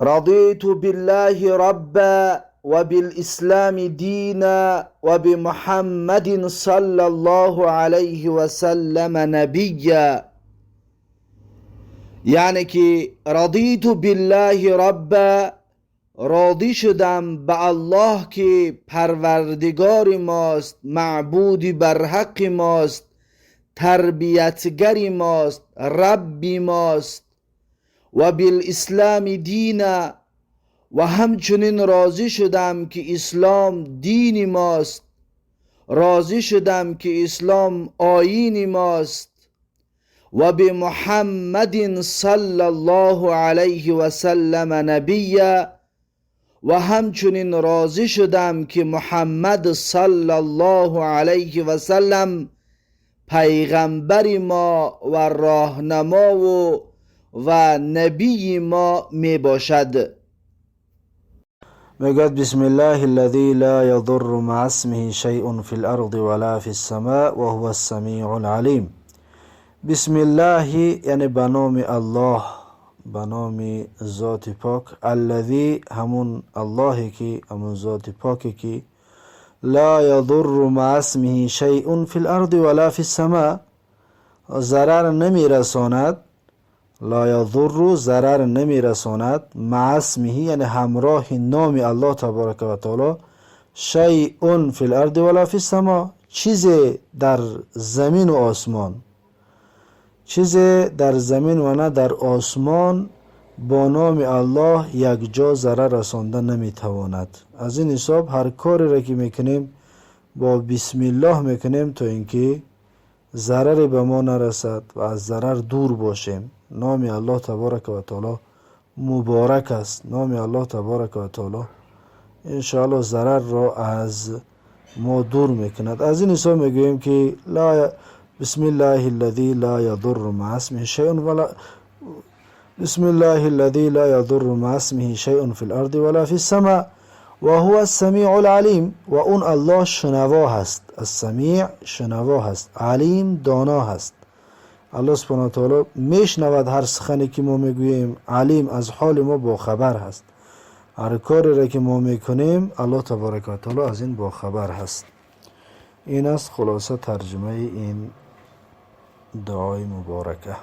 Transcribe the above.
رضيت بالله ربا وبالإسلام دينا وبمحمد صلى الله عليه وسلم نبيا. یعنی که رضیت بالله ربا، راضی شدم به الله که پروردگار ماست، معبودی بر حق ماست، تربیتگر ماست، ربی ماست. و بالاسلام دینا، و همچنین راضی شدم که اسلام دین ماست، راضی شدم که اسلام آیین ماست. و به محمد صلی الله علیه و سلم نبیا، و همچنین راضی شدم که محمد صلی الله علیه و سلم پیغمبر ما و راهنما و نبی ما می باشد. میگوید بسم الله الذي لا يضر مع اسمه شيء في الارض ولا في السماء وهو السميع العليم. بسم الله یعنی به نام الله، به نام ذات پاک. الذی همون اللهی که، همون ذات پاکی که لا یضر مع اسمه شیء فی الارض ولا فی السماء، ضرر نمی رساند. لا یضر، ضرر نمی رساند. مع اسمه یعنی همراه نام الله تبارک و تعالی. شیء فی الارض ولا فی السماء، چیزی در زمین و آسمان، چیزی در زمین و نه در آسمان با نام الله یک جا ضرر رسانده نمیتواند. از این حساب هر کاری را که میکنیم با بسم الله میکنیم تا اینکه ضرری به ما نرسد و از ضرر دور باشیم. نام الله تبارک و تعالی مبارک است. نام الله تبارک و تعالی انشاءالله ضرر را از ما دور میکند. از این حساب میگوییم که بسم الله الذي لا يضر مع اسمه شيء ولا بسم الله الذي لا يضر مع اسمه شيء في الارض ولا في السماء وهو السميع العليم. و اون الله شنوا هست. السمیع شنوا هست، علیم دانا هست. الله سبحانه و تعالی میشنود هر سخنی که ما میگوییم، علیم از حال ما با خبر هست. هر کاری را که ما میکنیم الله تبارک و تعالی از این با خبر هست. این است خلاصه ترجمه این دعای مبارکه.